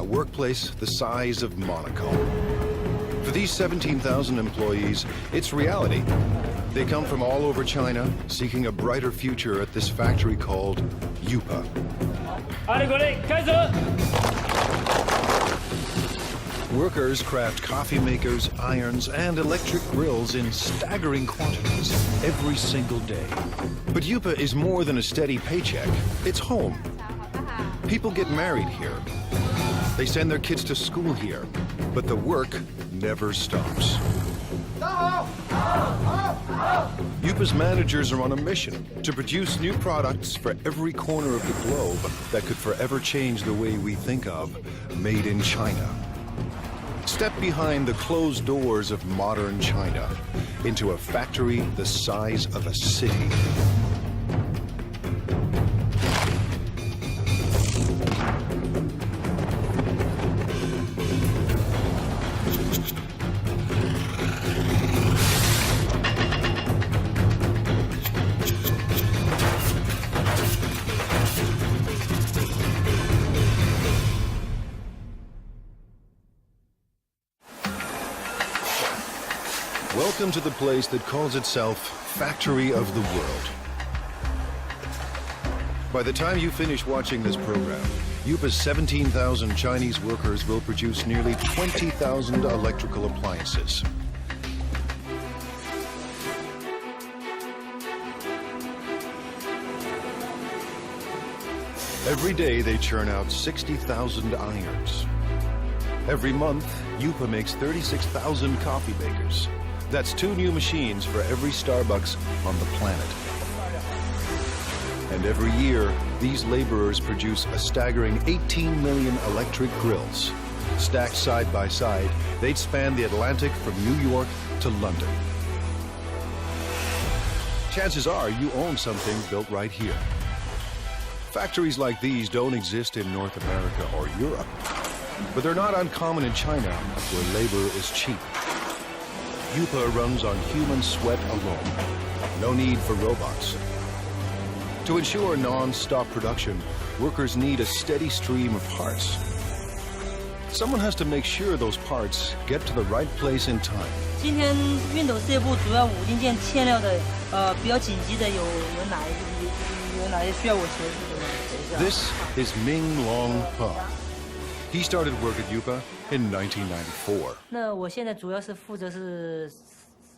workplace the size of Monaco. For these 17,000 employees, it's reality. They come from all over China, seeking a brighter future at this factory called Yupa. Workers craft coffee makers, irons, and electric grills in staggering quantities every single day. But Yupa is more than a steady paycheck. It's home. People get married here. They send their kids to school here. But the work never stops. Yupa's managers are on a mission to produce new products for every corner of the globe that could forever change the way we think of made in China. Step behind the closed doors of modern China into a factory the size of a city. Welcome to the place that calls itself Factory of the World. By the time you finish watching this program, Yupa's 17,000 Chinese workers will produce nearly 20,000 electrical appliances. Every day they churn out 60,000 irons. Every month, Yupa makes 36,000 coffee makers. That's 2 new machines for every Starbucks on the planet. And every year, these laborers produce a staggering 18 million electric grills. Stacked side by side, they'd span the Atlantic from New York to London. Chances are you own something built right here. Factories like these don't exist in North America or Europe, but they're not uncommon in China, where labor is cheap. Yupa runs on human sweat alone. No need for robots. To ensure non-stop production, workers need a steady stream of parts. Someone has to make sure those parts get to the right place in time. 今天熨斗事业部主要5零件欠料的，比较紧急的有哪些需要我协助的吗？ This is Ming Long Pa. He started work at Yupa in 1994. 那我现在主要是负责是。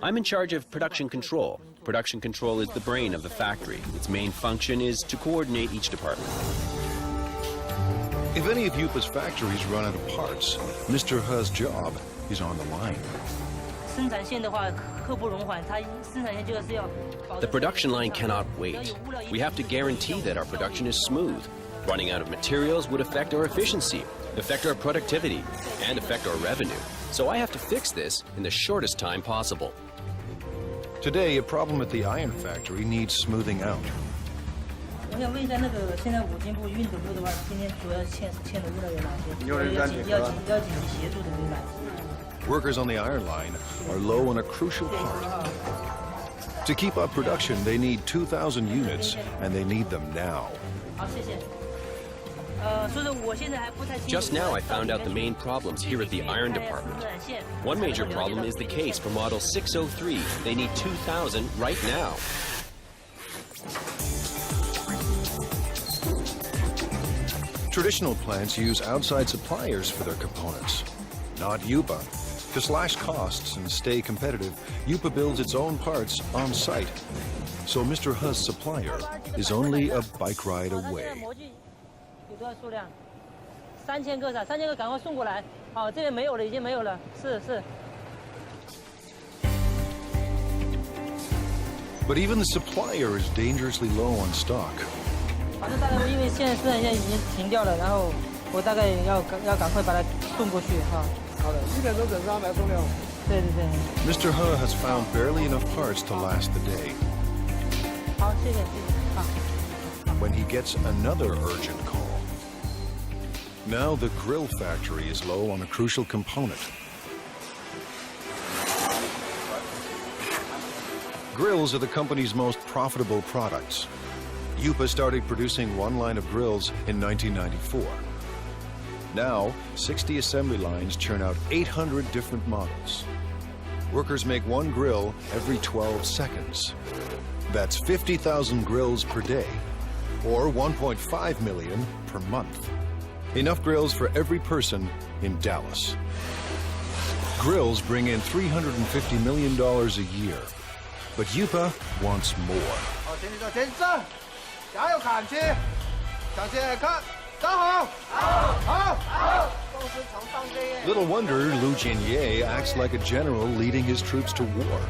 I'm in charge of production control. Production control is the brain of the factory. Its main function is to coordinate each department. If any of Yupa's factories run out of parts, Mr. He's job is on the line. 生产线的话，刻不容缓，它生产线就是要。 The production line cannot wait. We have to guarantee that our production is smooth. Running out of materials would affect our efficiency, affect our productivity, and affect our revenue. So I have to fix this in the shortest time possible. Today, a problem at the iron factory needs smoothing out. 我想问一下，那个现在5金部、熨斗部的话，今天主要欠的物料有哪些？要紧急协助的有哪些？ Workers on the iron line are low on a crucial part. To keep up production, they need 2,000 units, and they need them now. 好，谢谢。 Just now I found out the main problems here at the iron department. One major problem is the case for model 603. They need 2,000 right now. Traditional plants use outside suppliers for their components, not Yupa. To slash costs and stay competitive, Yupa builds its own parts on site. So Mr. He's supplier is only a bike ride away. 多少数量？3000个是3000个，赶快送过来。好，这边没有了，已经没有了。是。 But even the supplier is dangerously low on stock. 反正大概因为现在生产线已经停掉了，然后我大概要赶快把它送过去哈。好的，1点钟整上来送料。对。Mr. He has found barely enough parts to last the day. 好，谢谢。好。 When he gets another urgent call. Now the grill factory is low on a crucial component. Grills are the company's most profitable products. Yupa started producing one line of grills in 1994. Now, 60 assembly lines churn out 800 different models. Workers make one grill every 12 seconds. That's 50,000 grills per day, or 1.5 million per month. Enough grills for every person in Dallas. Grills bring in $350 million a year, but Yupa wants more. Little wonder Lu Jinye acts like a general leading his troops to war.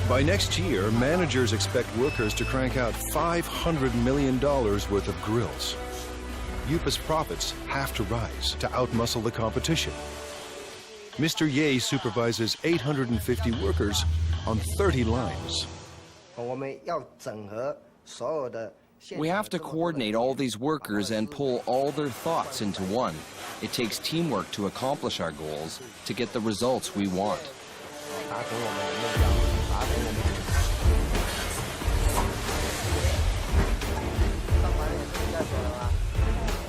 By next year, managers expect workers to crank out $500 million worth of grills. Yupa's profits have to rise to outmuscle the competition. Mr. Ye supervises 850 workers on 30 lines. We have to coordinate all these workers and pull all their thoughts into one. It takes teamwork to accomplish our goals, to get the results we want.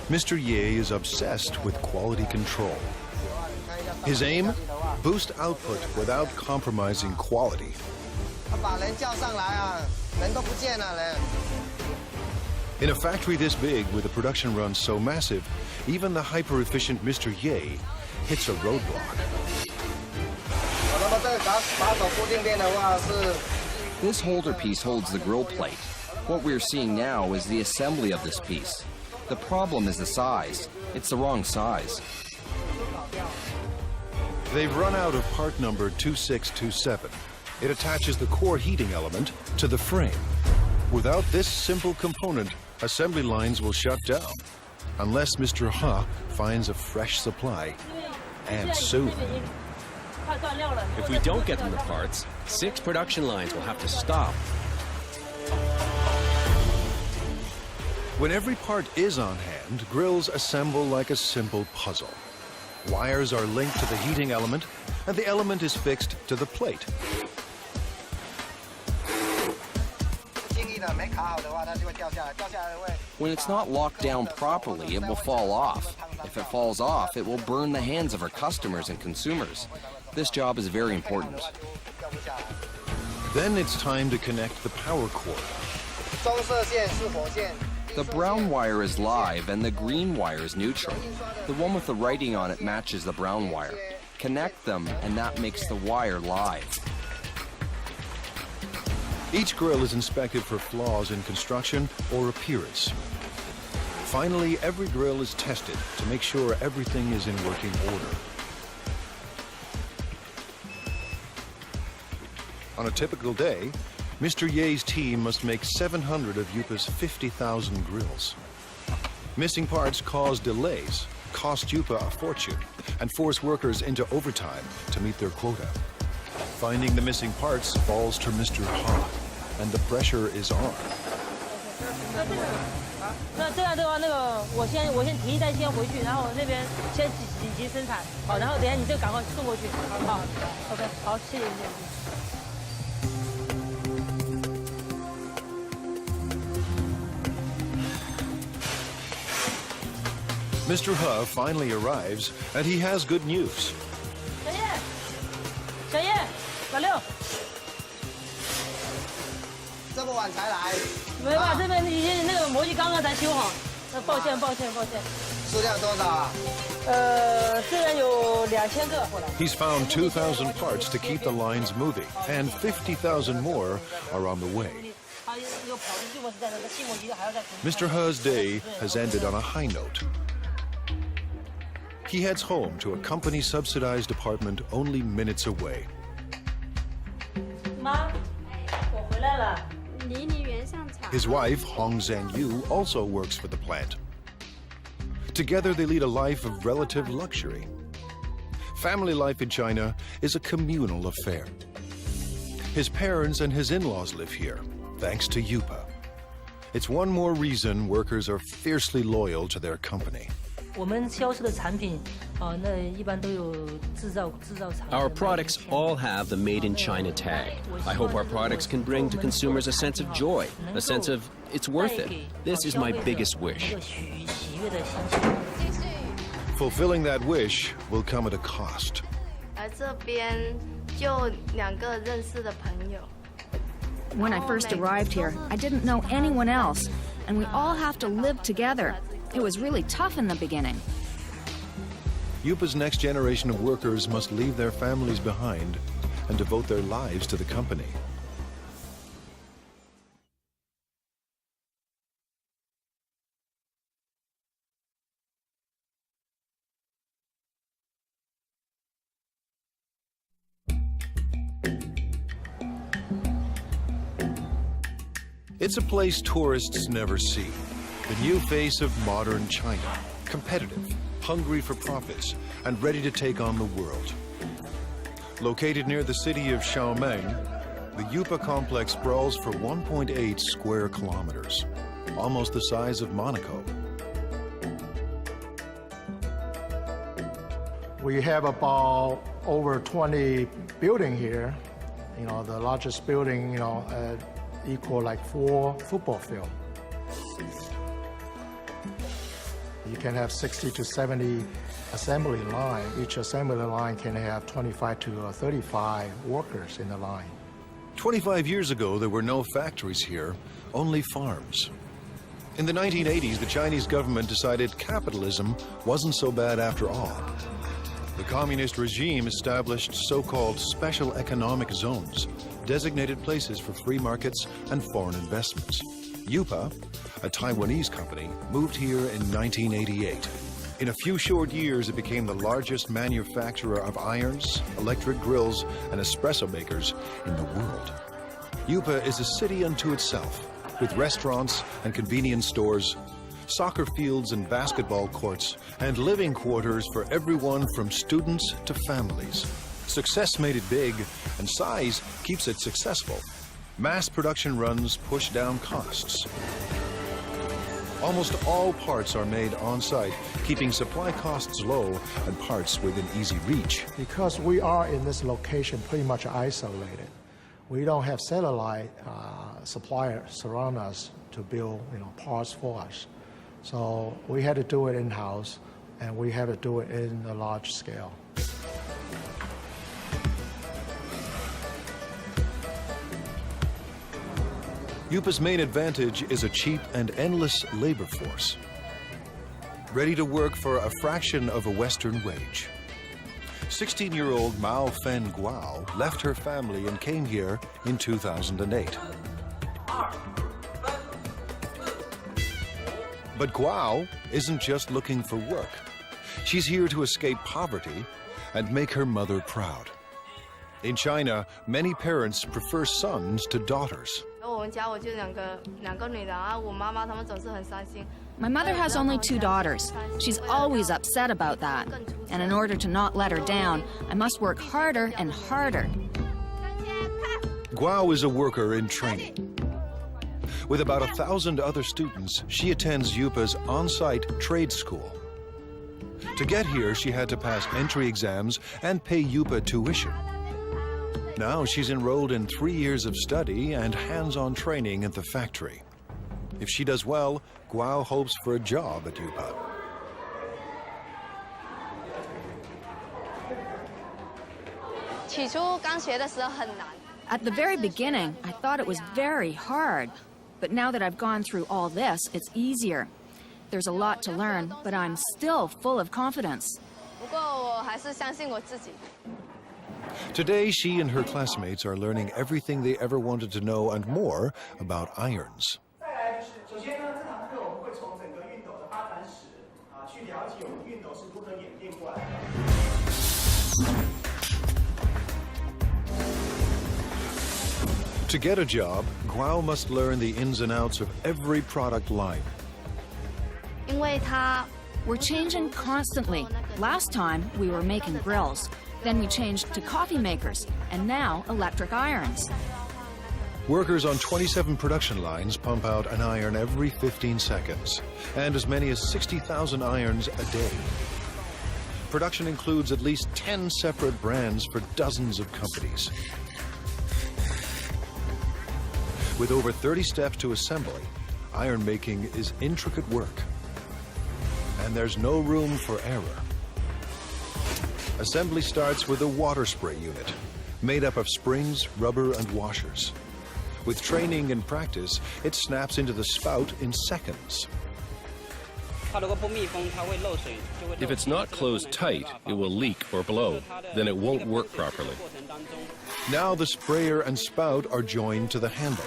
Mr. Ye is obsessed with quality control. His aim? Boost output without compromising quality. In a factory this big, with a production run so massive, even the hyper-efficient Mr. Ye hits a roadblock. This holder piece holds the grill plate. What we're seeing now is the assembly of this piece. The problem is the size. It's the wrong size. They've run out of part number 2627. It attaches the core heating element to the frame. Without this simple component, assembly lines will shut down, unless Mr. Ha finds a fresh supply, and soon. If we don't get them the parts, 6 production lines will have to stop. When every part is on hand, grills assemble like a simple puzzle. Wires are linked to the heating element, and the element is fixed to the plate. When it's not locked down properly, it will fall off. If it falls off, it will burn the hands of our customers and consumers. This job is very important. Then it's time to connect the power cord. The brown wire is live and the green wire is neutral. The one with the writing on it matches the brown wire. Connect them and that makes the wire live. Each grill is inspected for flaws in construction or appearance. Finally, every grill is tested to make sure everything is in working order. On a typical day, Mr. Ye's team must make 700 of Yupa's 50,000 grills. Missing parts cause delays, cost Yupa a fortune, and force workers into overtime to meet their quota. Finding the missing parts falls to Mr. Ha, and the pressure is on. 那这样的话，我先提一袋先回去，然后那边先紧急生产，好，然后等下你就赶快送过去，好 ，OK， 好，谢谢。 Mr. Ha finally arrives, and he has good news. 小叶，老六，这么晚才来？没办法，这边已经那个模具刚刚才修好，抱歉。数量多少啊？这边有2000个。 He's found 2,000 parts to keep the lines moving, and 50,000 more are on the way. Mr. Ha's day has ended on a high note. He heads home to a company-subsidized apartment only minutes away. 妈，我回来了。 His wife, Hong Zhangyu, also works for the plant. Together, they lead a life of relative luxury. Family life in China is a communal affair. His parents and his in-laws live here, thanks to Yupa. It's one more reason workers are fiercely loyal to their company. Our products all have the Made in China tag. I hope our products can bring to consumers a sense of joy, a sense of it's worth it. This is my biggest wish. Fulfilling that wish will come at a cost. When I first arrived here, I didn't know anyone else, and we all have to live together. It was really tough in the beginning. Yupa's next generation of workers must leave their families behind and devote their lives to the company. It's a place tourists never see. The new face of modern China, competitive, hungry for profits, and ready to take on the world. Located near the city of Xiaomeng, the Yupa complex sprawls for 1.8 square kilometers, almost the size of Monaco. We have about over 20 buildings here. You know, the largest building, equal like 4 football fields. You can have 60 to 70 assembly line. Each assembly line can have 25 to 35 workers in the line. 25 years ago, there were no factories here, only farms. In the 1980s, the Chinese government decided capitalism wasn't so bad after all. The communist regime established so-called special economic zones, designated places for free markets and foreign investments. Yupa, a Taiwanese company, moved here in 1988. In a few short years, it became the largest manufacturer of irons, electric grills, and espresso makers in the world. Yupa is a city unto itself, with restaurants and convenience stores, soccer fields and basketball courts, and living quarters for everyone from students to families. Success made it big, and size keeps it successful. Mass production runs push down costs. Almost all parts are made on-site, keeping supply costs low and parts within easy reach. Because we are in this location pretty much isolated, we don't have satellite suppliers surround us to build parts for us. So we had to do it in-house, and we had to do it in a large scale. Yupa's main advantage is a cheap and endless labor force, ready to work for a fraction of a Western wage. 16-year-old Mao Fen Guao left her family and came here in 2008. But Guao isn't just looking for work. She's here to escape poverty and make her mother proud. In China, many parents prefer sons to daughters. My mother has only 2 daughters. She's always upset about that. And in order to not let her down, I must work harder and harder. Guao is a worker in training. With about 1,000 other students, she attends Yupa's on-site trade school. To get here, she had to pass entry exams and pay Yupa tuition. Now she's enrolled in 3 years of study and hands-on training at the factory. If she does well, Guao hopes for a job at Yupa. At the very beginning, I thought it was very hard. But now that I've gone through all this, it's easier. There's a lot to learn, but I'm still full of confidence. Today, she and her classmates are learning everything they ever wanted to know and more about irons. To get a job, Guao must learn the ins and outs of every product line. We're changing constantly. Last time, we were making grills. Then we changed to coffee makers, and now electric irons. Workers on 27 production lines pump out an iron every 15 seconds, and as many as 60,000 irons a day. Production includes at least 10 separate brands for dozens of companies. With over 30 steps to assembly, iron making is intricate work, and there's no room for error. Assembly starts with a water spray unit, made up of springs, rubber, and washers. With training and practice, it snaps into the spout in seconds. If it's not closed tight, it will leak or blow. Then it won't work properly. Now the sprayer and spout are joined to the handle.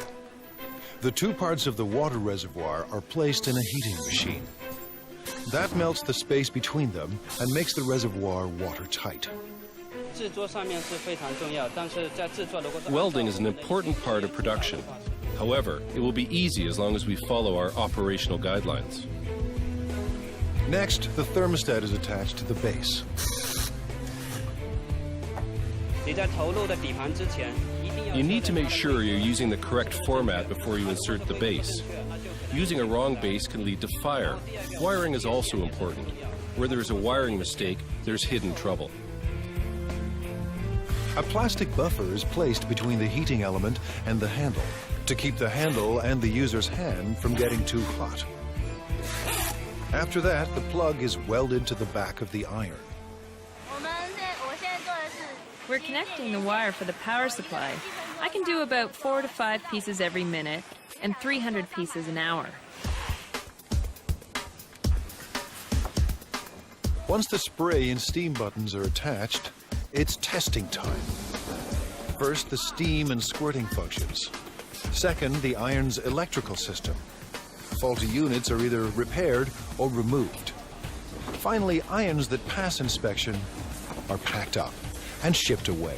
The two parts of the water reservoir are placed in a heating machine. That melts the space between them and makes the reservoir watertight. Welding is an important part of production. However, it will be easy as long as we follow our operational guidelines. Next, the thermostat is attached to the base. You need to make sure you're using the correct format before you insert the base. Using a wrong base can lead to fire. Wiring is also important. Where there's a wiring mistake, there's hidden trouble. A plastic buffer is placed between the heating element and the handle to keep the handle and the user's hand from getting too hot. After that, the plug is welded to the back of the iron. We're connecting the wire for the power supply. I can do about 4 to 5 pieces every minute and 300 pieces an hour. Once the spray and steam buttons are attached, it's testing time. First, the steam and squirting functions. Second, the iron's electrical system. Faulty units are either repaired or removed. Finally, irons that pass inspection are packed up and shipped away.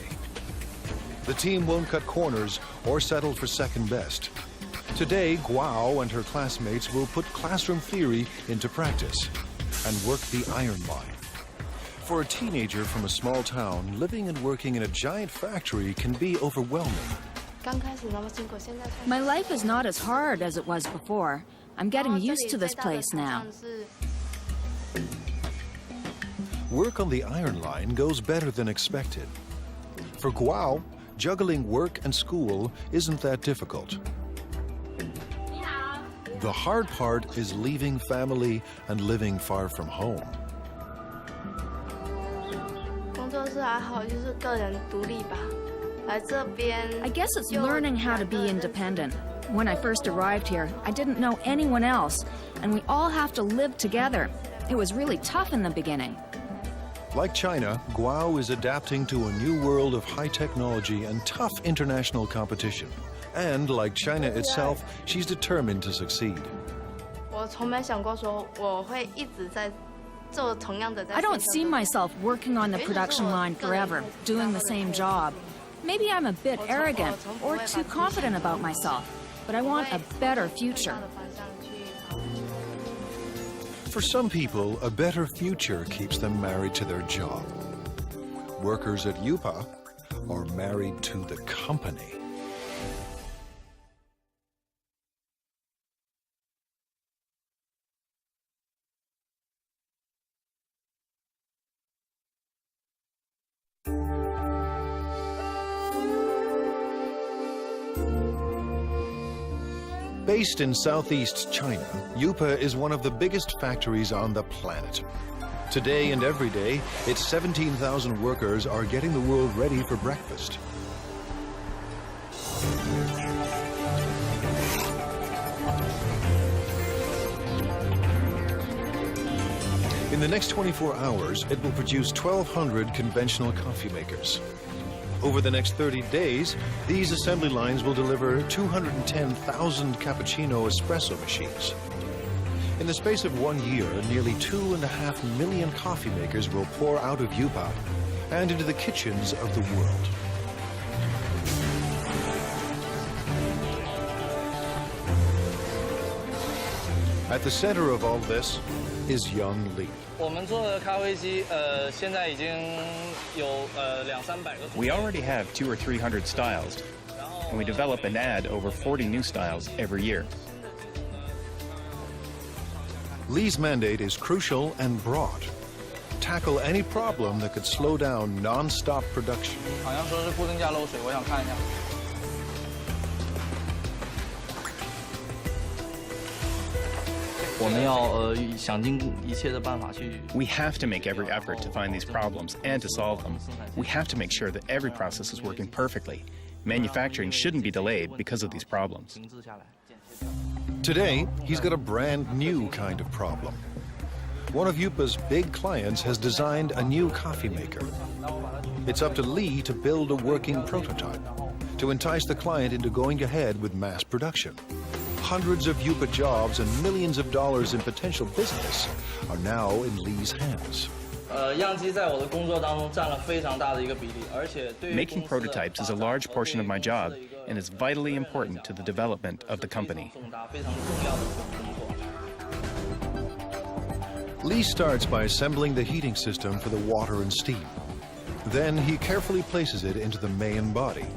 The team won't cut corners or settle for second best. Today, Guo and her classmates will put classroom theory into practice and work the iron line. For a teenager from a small town, living and working in a giant factory can be overwhelming. My life is not as hard as it was before. I'm getting used to this place now. Work on the iron line goes better than expected. For Guo, juggling work and school isn't that difficult. The hard part is leaving family and living far from home. I guess it's learning how to be independent. When I first arrived here, I didn't know anyone else, and we all have to live together. It was really tough in the beginning. Like China, Guo is adapting to a new world of high technology and tough international competition. And like China itself, she's determined to succeed. I don't see myself working on the production line forever, doing the same job. Maybe I'm a bit arrogant or too confident about myself, but I want a better future. For some people, a better future keeps them married to their job. Workers at UPA are married to the company. Based in southeast China, UPA is one of the biggest factories on the planet. Today and every day, its 17,000 workers are getting the world ready for breakfast. In the next 24 hours, it will produce 1,200 conventional coffee makers. Over the next 30 days, these assembly lines will deliver 210,000 cappuccino espresso machines. In the space of 1 year, nearly 2.5 million coffee makers will pour out of UPA and into the kitchens of the world. At the center of all this is young Li. We already have 200 or 300 styles. and we develop and add over 40 new styles every year. Lee's mandate is crucial and broad. Tackle any problem that could slow down non-stop production. 好像说是固定价漏水，我想看一下。 We have to make every effort to find these problems and to solve them. We have to make sure that every process is working perfectly. Manufacturing shouldn't be delayed because of these problems. Today, he's got a brand new kind of problem. One of Yupa's big clients has designed a new coffee maker. It's up to Lee to build a working prototype to entice the client into going ahead with mass production. Hundreds of Yupa jobs and millions of dollars in potential business are now in Lee's hands. Making prototypes is a large portion of my job and is vitally important to the development of the company. Lee starts by assembling the heating system for the water and steam. Then he carefully places it into the main body.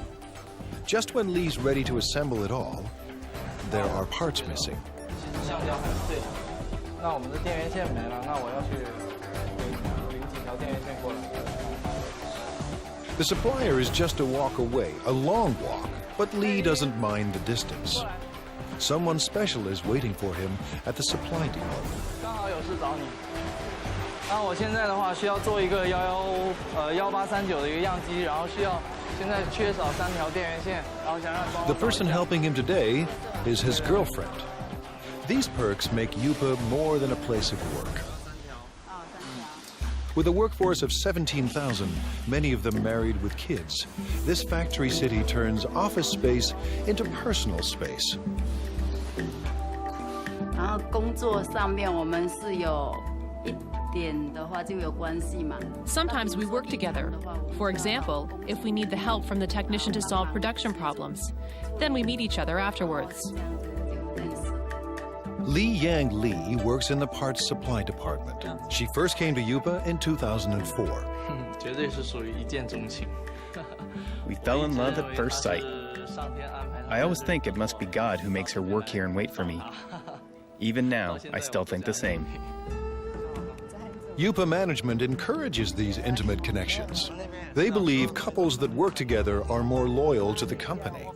Just when Lee's ready to assemble it all, there are parts missing. The supplier is just a walk away, a long walk, but Lee doesn't mind the distance. Someone special is waiting for him at the supply depot. The person helping him today is his girlfriend. These perks make Yupa more than a place of work. With a workforce of 17,000, many of them married with kids, this factory city turns office space into personal space. Sometimes we work together. For example, if we need the help from the technician to solve production problems, then we meet each other afterwards. Li Yang Lee works in the parts supply department. She first came to Yupa in 2004. We fell in love at first sight. I always think it must be God who makes her work here and wait for me. Even now, I still think the same. Yupa management encourages these intimate connections. They believe couples that work together are more loyal to the company.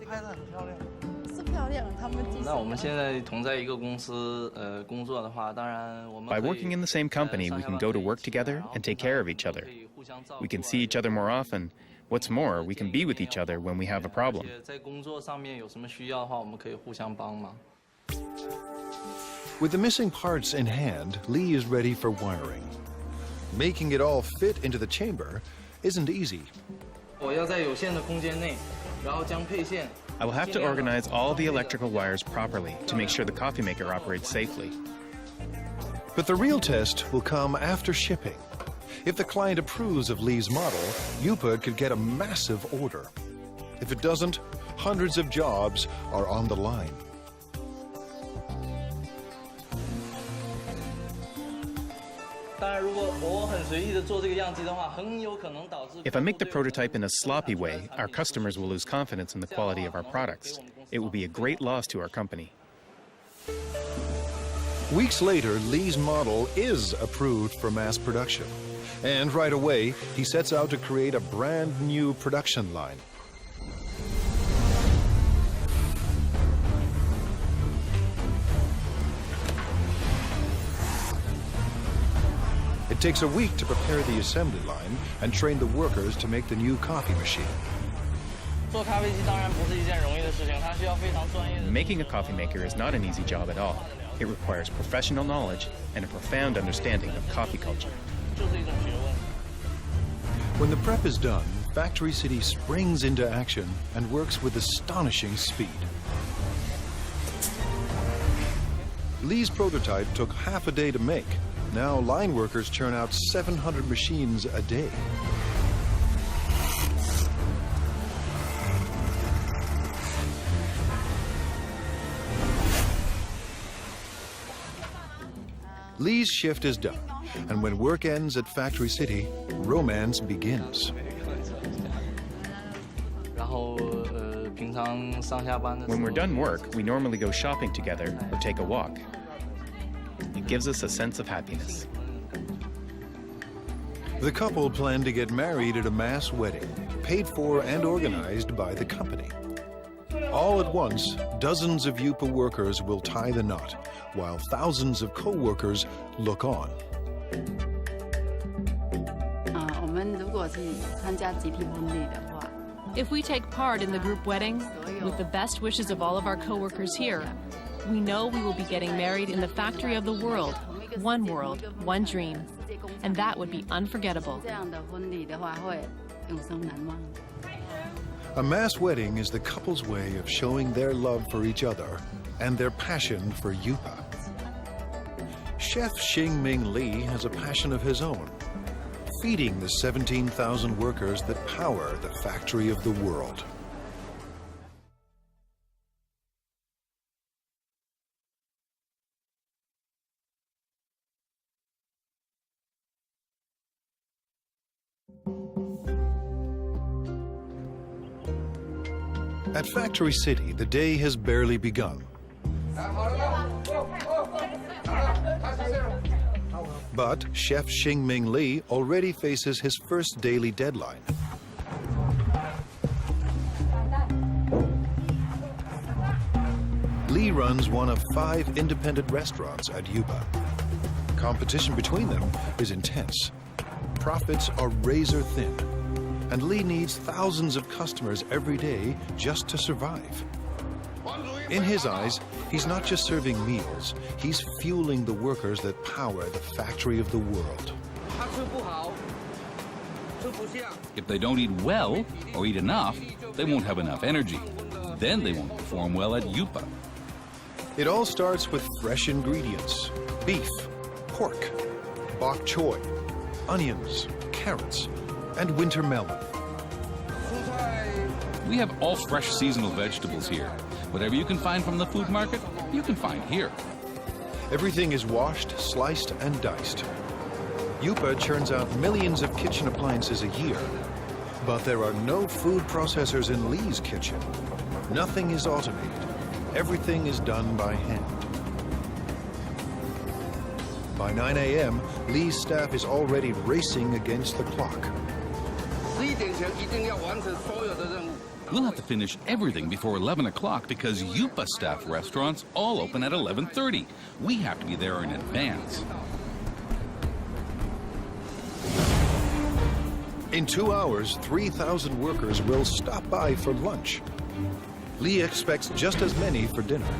By working in the same company, we can go to work together and take care of each other. We can see each other more often. What's more, we can be with each other when we have a problem. With the missing parts in hand, Lee is ready for wiring. Making it all fit into the chamber isn't easy. I will have to organize all the electrical wires properly to make sure the coffee maker operates safely. But the real test will come after shipping. If the client approves of Lee's model, Yupa could get a massive order. If it doesn't, hundreds of jobs are on the line. If I make the prototype in a sloppy way, our customers will lose confidence in the quality of our products. It will be a great loss to our company. Weeks later, Lee's model is approved for mass production. And right away, he sets out to create a brand new production line. It takes a week to prepare the assembly line and train the workers to make the new coffee machine. Making a coffee maker is not an easy job at all. It requires professional knowledge and a profound understanding of coffee culture. When the prep is done, Factory City springs into action and works with astonishing speed. Lee's prototype took half a day to make. Now line workers churn out 700 machines a day. Lee's shift is done, and when work ends at Factory City, romance begins. When we're done work, we normally go shopping together or take a walk. It gives us a sense of happiness. The couple plan to get married at a mass wedding, paid for and organized by the company. All at once, dozens of UPA workers will tie the knot, while thousands of co-workers look on. If we take part in the group wedding, with the best wishes of all of our co-workers here, we know we will be getting married in the factory of the world, one dream, and that would be unforgettable. A mass wedding is the couple's way of showing their love for each other and their passion for UPA. Chef Xingming Li has a passion of his own, feeding the 17,000 workers that power the factory of the world. At Factory City, the day has barely begun. But Chef Xingming Li already faces his first daily deadline. Li runs one of 5 independent restaurants at UPA. Competition between them is intense. Profits are razor thin, and Li needs thousands of customers every day just to survive. In his eyes, he's not just serving meals, he's fueling the workers that power the factory of the world. If they don't eat well or eat enough, they won't have enough energy. Then they won't perform well at UPA. It all starts with fresh ingredients: beef, pork, bok choy, onions, carrots, and winter melon. We have all fresh seasonal vegetables here. Whatever you can find from the food market, you can find here. Everything is washed, sliced, and diced. UPA churns out millions of kitchen appliances a year, but there are no food processors in Li's kitchen. Nothing is automated. Everything is done by hand. By 9 a.m., Li's staff is already racing against the clock. We'll have to finish everything before 11 o'clock because UPA staff restaurants all open at 11:30. We have to be there in advance. In 2 hours, 3,000 workers will stop by for lunch. Li expects just as many for dinner.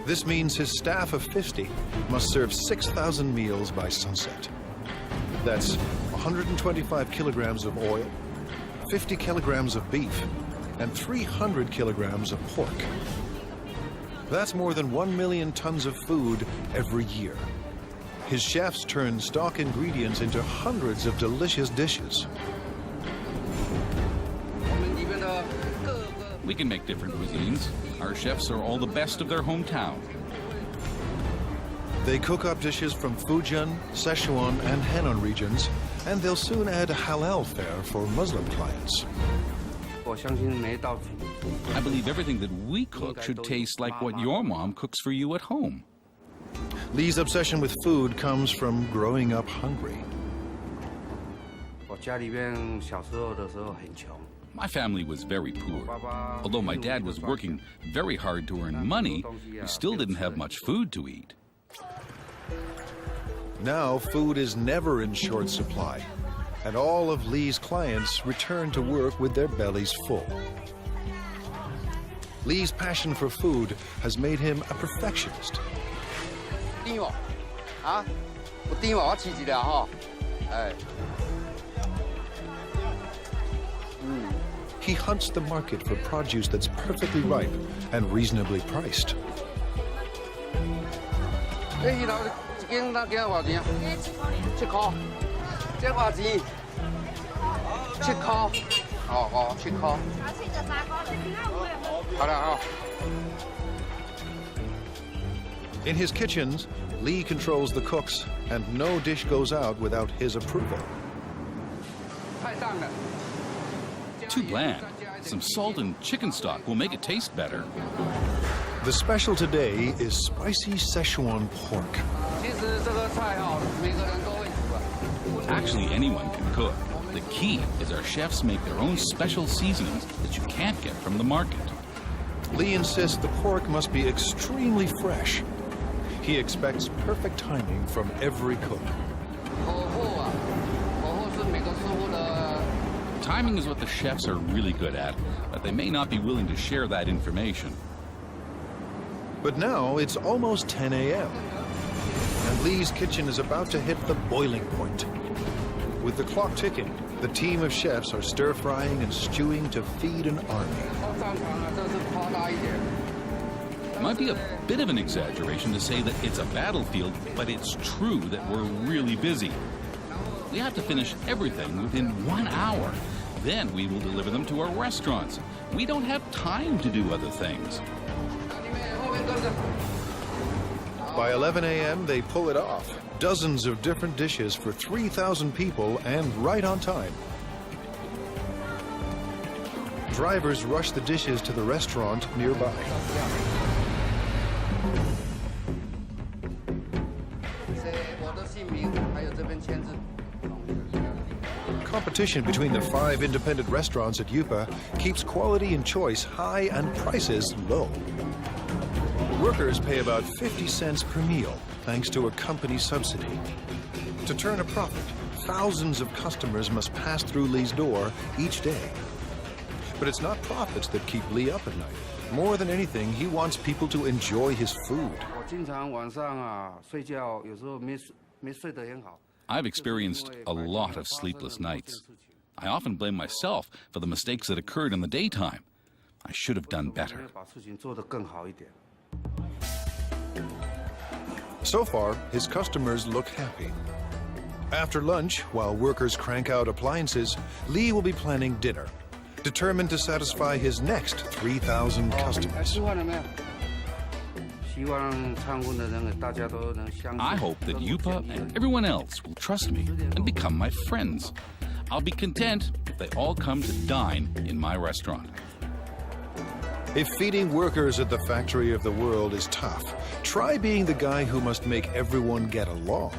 This means his staff of 50 must serve 6,000 meals by sunset. That's 125 kilograms of oil, 50 kilograms of beef, and 300 kilograms of pork. That's more than 1 million tons of food every year. His chefs turn stock ingredients into hundreds of delicious dishes. We can make different cuisines. Our chefs are all the best of their hometown. They cook up dishes from Fujian, Sichuan, and Henan regions, and they'll soon add a halal fare for Muslim clients. I believe everything that we cook should taste like what your mom cooks for you at home. Li's obsession with food comes from growing up hungry. My family was very poor. Although my dad was working very hard to earn money, we still didn't have much food to eat. Now food is never in short supply, and all of Li's clients return to work with their bellies full. Li's passion for food has made him a perfectionist. He hunts the market for produce that's perfectly ripe and reasonably priced. In his kitchens, Li controls the cooks, and no dish goes out without his approval. too bland. Some salt and chicken stock will make it taste better. The special today is spicy Szechuan pork. Actually, anyone can cook. The key is our chefs make their own special seasonings that you can't get from the market. Lee insists the pork must be extremely fresh. He expects perfect timing from every cook. Timing is what the chefs are really good at, but they may not be willing to share that information. But now it's almost 10 a.m. and Lee's kitchen is about to hit the boiling point. With the clock ticking, the team of chefs are stir-frying and stewing to feed an army. It might be a bit of an exaggeration to say that it's a battlefield, but it's true that we're really busy. We have to finish everything within 1 hour. Then we will deliver them to our restaurants. We don't have time to do other things. By 11 a.m., they pull it off. Dozens of different dishes for 3,000 people and right on time. Drivers rush the dishes to the restaurant nearby. Competition between the 5 independent restaurants at Yupa keeps quality and choice high and prices low. Workers pay about 50 cents per meal, thanks to a company subsidy. To turn a profit, thousands of customers must pass through Lee's door each day. But it's not profits that keep Lee up at night. More than anything, he wants people to enjoy his food. I've experienced a lot of sleepless nights. I often blame myself for the mistakes that occurred in the daytime. I should have done better. So far, his customers look happy. After lunch, while workers crank out appliances, Lee will be planning dinner, determined to satisfy his next 3,000 customers. I hope that Yupa and everyone else will trust me and become my friends. I'll be content if they all come to dine in my restaurant. If feeding workers at the factory of the world is tough, try being the guy who must make everyone get along.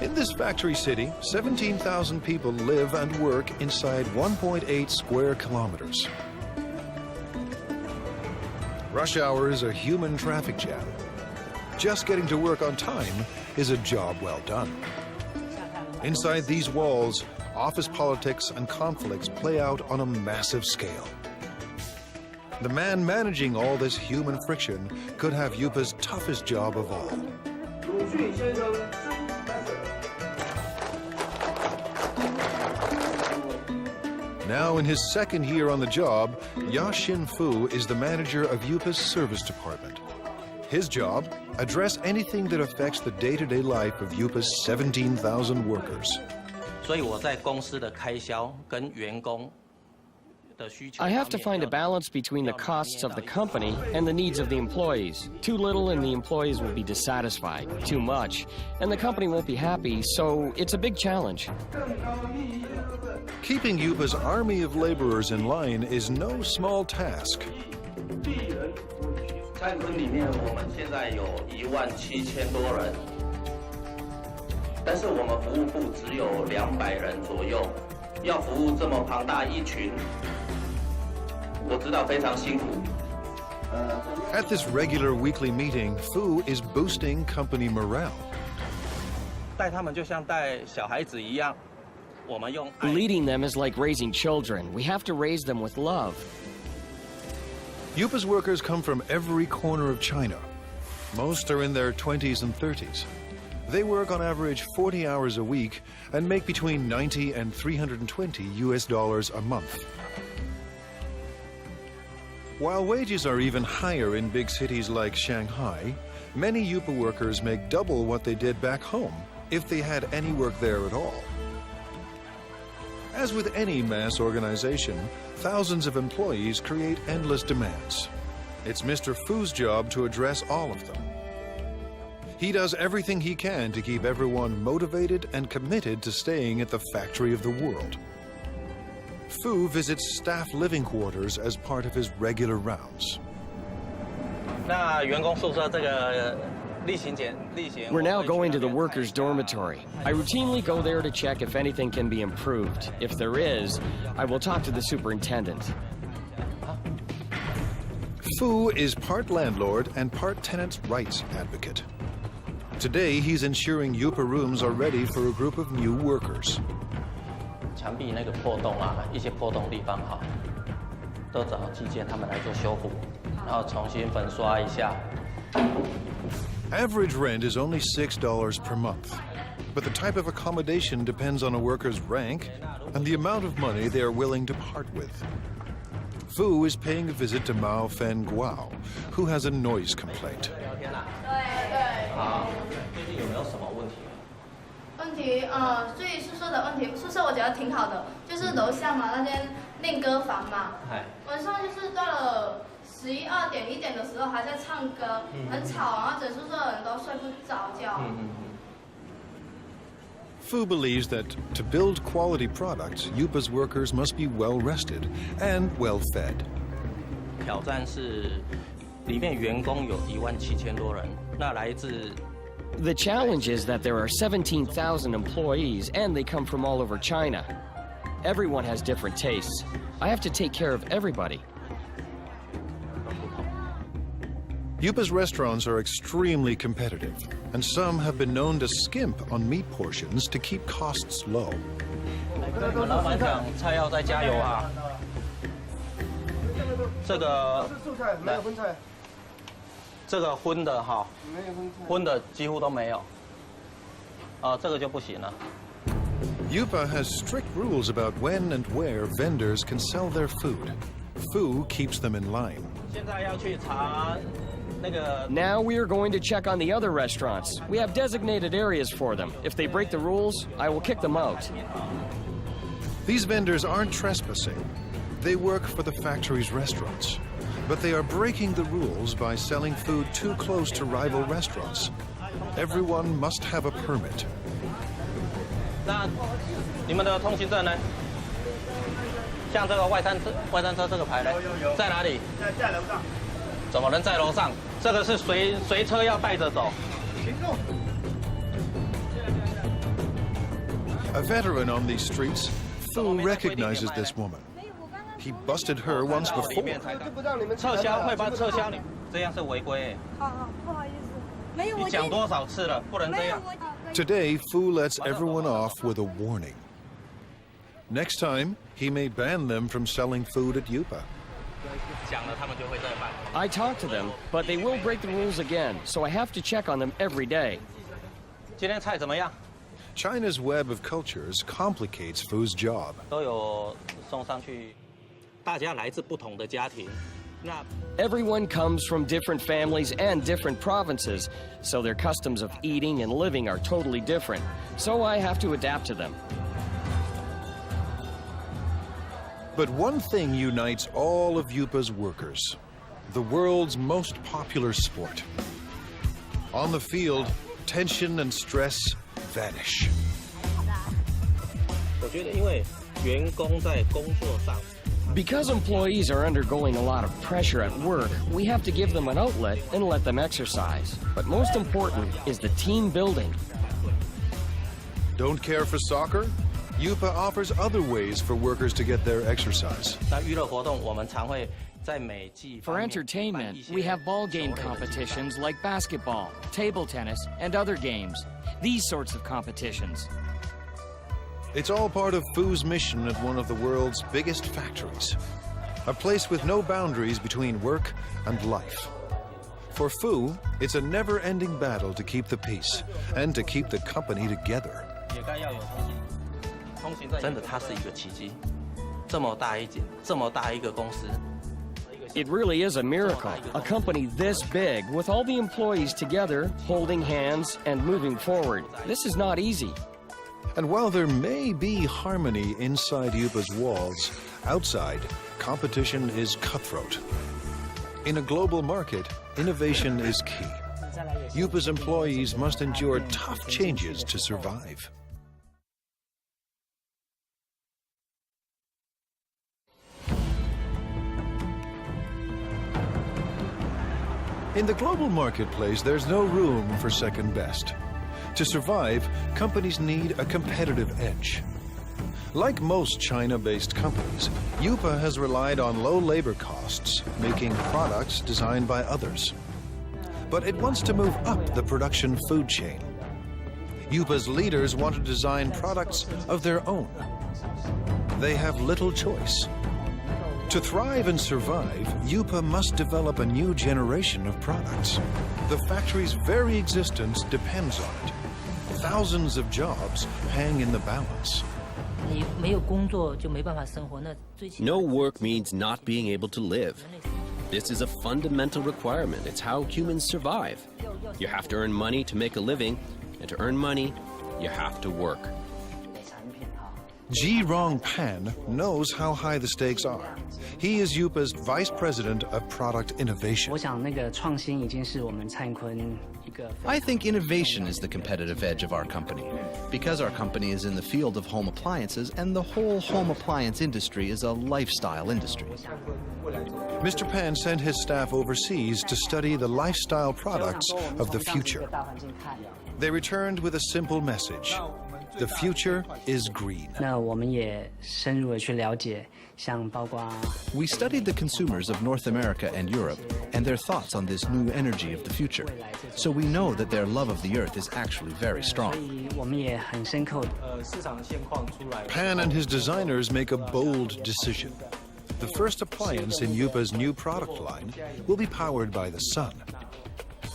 In this factory city, 17,000 people live and work inside 1.8 square kilometers. Rush hour is a human traffic jam. Just getting to work on time is a job well done. Inside these walls, office politics and conflicts play out on a massive scale. The man managing all this human friction could have Yupa's toughest job of all. Now in his second year on the job, Ya Xin-fu is the manager of Yupa's service department. His job, address anything that affects the day-to-day life of Yupa's 17,000 workers. I have to find a balance between the costs of the company and the needs of the employees. Too little and the employees will be dissatisfied. Too much, and the company won't be happy, so it's a big challenge. Keeping Yupa's army of laborers in line is no small task. At this regular weekly meeting, Fu is boosting company morale. Leading them is like raising children. We have to raise them with love. Yupa's workers come from every corner of China. Most are in their 20s and 30s. They work on average 40 hours a week and make between $90 and $320 US a month. While wages are even higher in big cities like Shanghai, many Yupa workers make double what they did back home if they had any work there at all. As with any mass organization, thousands of employees create endless demands. It's Mr. Fu's job to address all of them. He does everything he can to keep everyone motivated and committed to staying at the factory of the world. Fu visits staff living quarters as part of his regular rounds. We're now going to the workers' dormitory. I routinely go there to check if anything can be improved. If there is, I will talk to the superintendent. Fu is part landlord and part tenants' rights advocate. Today, he's ensuring Yupa rooms are ready for a group of new workers. Average rent is only $6 per month, but the type of accommodation depends on a worker's rank and the amount of money they are willing to part with. Fu is paying a visit to Mao Fen Guao, who has a noise complaint. 问题，所以宿舍的问题，宿舍我觉得挺好的，就是楼下嘛那间练歌房嘛，晚上就是到了11、2点、1点的时候还在唱歌，很吵，然后整宿舍的人都睡不着觉。Fu believes that to build quality products, Yupa's workers must be well rested and well fed. 挑战是里面员工有17000多人，那来自 The challenge is that there are 17,000 employees and they come from all over China. Everyone has different tastes. I have to take care of everybody. Yupa's restaurants are extremely competitive, and some have been known to skimp on meat portions to keep costs low. 老板讲菜要再加油啊！这个没有荤菜。 这个荤的哈，荤的几乎都没有，这个就不行了。Yupa has strict rules about when and where vendors can sell their food. Fu keeps them in line. 现在要去查那个。Now we are going to check on the other restaurants. We have designated areas for them. If they break the rules, I will kick them out. These vendors aren't trespassing. They work for the factory's restaurants. But they are breaking the rules by selling food too close to rival restaurants. Everyone must have a permit. 那你们的通行证呢？像这个外滩车这个牌呢，在哪里？在楼上。怎么能在楼上？这个是随车要带着走。 A veteran on these streets, Fu recognizes this woman. He busted her once before. 撤销会把撤销你，这样是违规。不好意思，没有。你讲多少次了，不能这样。Today, Fu lets everyone off with a warning. Next time, he may ban them from selling food at Yupa. 讲了，他们就会再办。 I talk to them, but they will break the rules again, so I have to check on them every day. 今天菜怎么样？ China's web of cultures complicates Fu's job. 都有送上去。 大家来自不同的家庭，那 Everyone comes from different families and different provinces, so their customs of eating and living are totally different. So I have to adapt to them. But one thing unites all of Yupa's workers: the world's most popular sport. On the field, tension and stress vanish. 我觉得，因为员工在工作上。 Because employees are undergoing a lot of pressure at work, we have to give them an outlet and let them exercise. But most important is the team building. Don't care for soccer? Yupa offers other ways for workers to get their exercise. For entertainment, we have ball game competitions like basketball, table tennis, and other games. These sorts of competitions. It's all part of Fu's mission at one of the world's biggest factories, a place with no boundaries between work and life. For Fu, it's a never-ending battle to keep the peace and to keep the company together. 真的，它是一个奇迹，这么大一间，这么大一个公司。 It really is a miracle. A company this big, with all the employees together, holding hands and moving forward. This is not easy. And while there may be harmony inside Yupa's walls, outside, competition is cutthroat. In a global market, innovation is key. Yupa's employees must endure tough changes to survive. In the global marketplace, there's no room for second best. To survive, companies need a competitive edge. Like most China-based companies, Yupa has relied on low labor costs, making products designed by others. But it wants to move up the production food chain. Yupa's leaders want to design products of their own. They have little choice. To thrive and survive, Yupa must develop a new generation of products. The factory's very existence depends on it. Thousands of jobs hang in the balance. No work means not being able to live. This is a fundamental requirement. It's how humans survive. You have to earn money to make a living, and to earn money, you have to work. Ji-Rong Pan knows how high the stakes are. He is Yupa's Vice President of Product Innovation. I think innovation is the competitive edge of our company, because our company is in the field of home appliances, and the whole home appliance industry is a lifestyle industry. Mr. Pan sent his staff overseas to study the lifestyle products of the future. They returned with a simple message. The future is green. We studied the consumers of North America and Europe and their thoughts on this new energy of the future. So we know that their love of the earth is actually very strong. Pan and his designers make a bold decision. The first appliance in Yupa's new product line will be powered by the sun.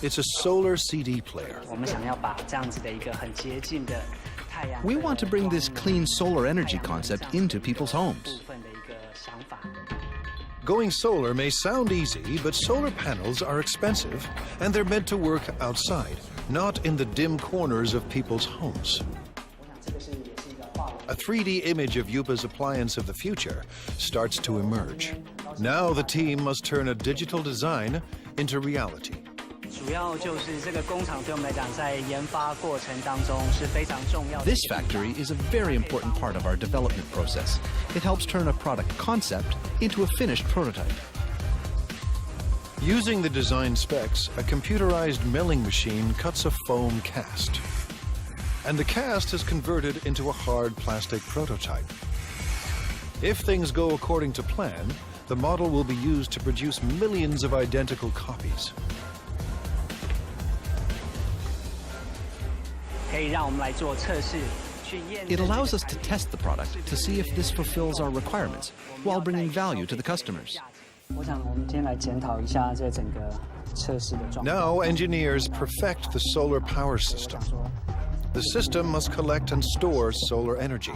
It's a solar CD player. We want to bring this clean solar energy concept into people's homes. Going solar may sound easy, but solar panels are expensive, and they're meant to work outside, not in the dim corners of people's homes. A 3D image of Yupa's appliance of the future starts to emerge. Now the team must turn a digital design into reality. This factory is a very important part of our development process. It helps turn a product concept into a finished prototype. Using the design specs, a computerized milling machine cuts a foam cast. And the cast is converted into a hard plastic prototype. If things go according to plan, the model will be used to produce millions of identical copies. It allows us to test the product to see if this fulfills our requirements while bringing value to the customers. Now engineers perfect the solar power system. The system must collect and store solar energy.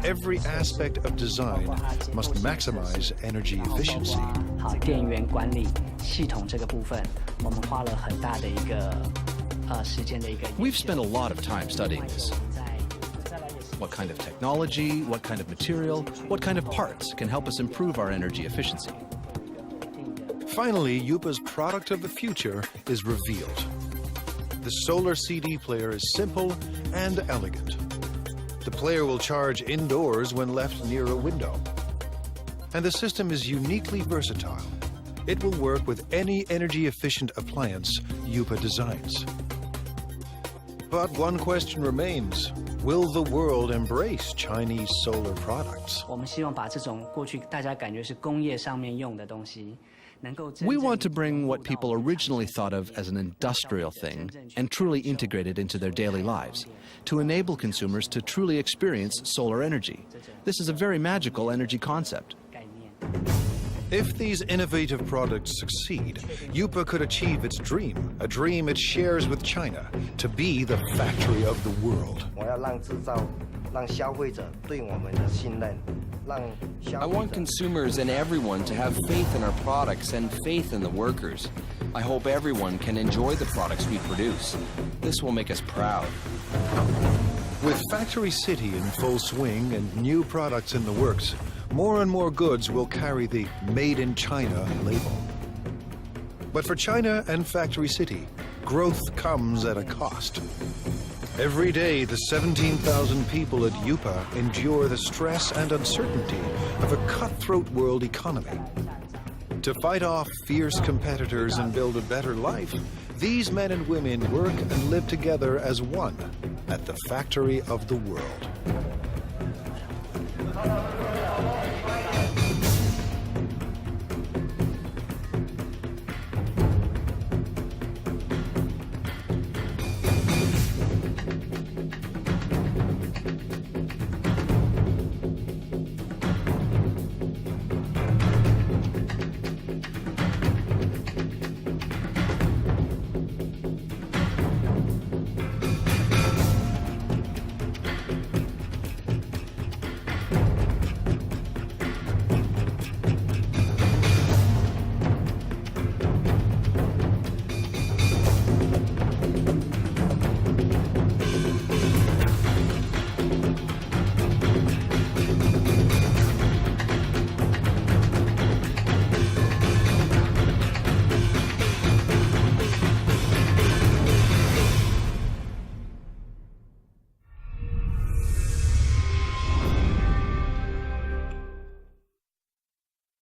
Every aspect of design must maximize energy efficiency. We've spent a lot of time studying this. What kind of technology, what kind of material, what kind of parts can help us improve our energy efficiency? Finally, Yupa's product of the future is revealed. The solar CD player is simple and elegant. The player will charge indoors when left near a window. And the system is uniquely versatile. It will work with any energy-efficient appliance Yupa designs. But one question remains. Will the world embrace Chinese solar products? We want to bring what people originally thought of as an industrial thing and truly integrate it into their daily lives, to enable consumers to truly experience solar energy. This is a very magical energy concept. If these innovative products succeed, Yupa could achieve its dream, a dream it shares with China, to be the factory of the world. I want consumers and everyone to have faith in our products and faith in the workers. I hope everyone can enjoy the products we produce. This will make us proud. With Factory City in full swing and new products in the works, more and more goods will carry the Made in China label. But for China and Factory City, growth comes at a cost. Every day, the 17,000 people at Yupa endure the stress and uncertainty of a cutthroat world economy. To fight off fierce competitors and build a better life, these men and women work and live together as one at the factory of the world.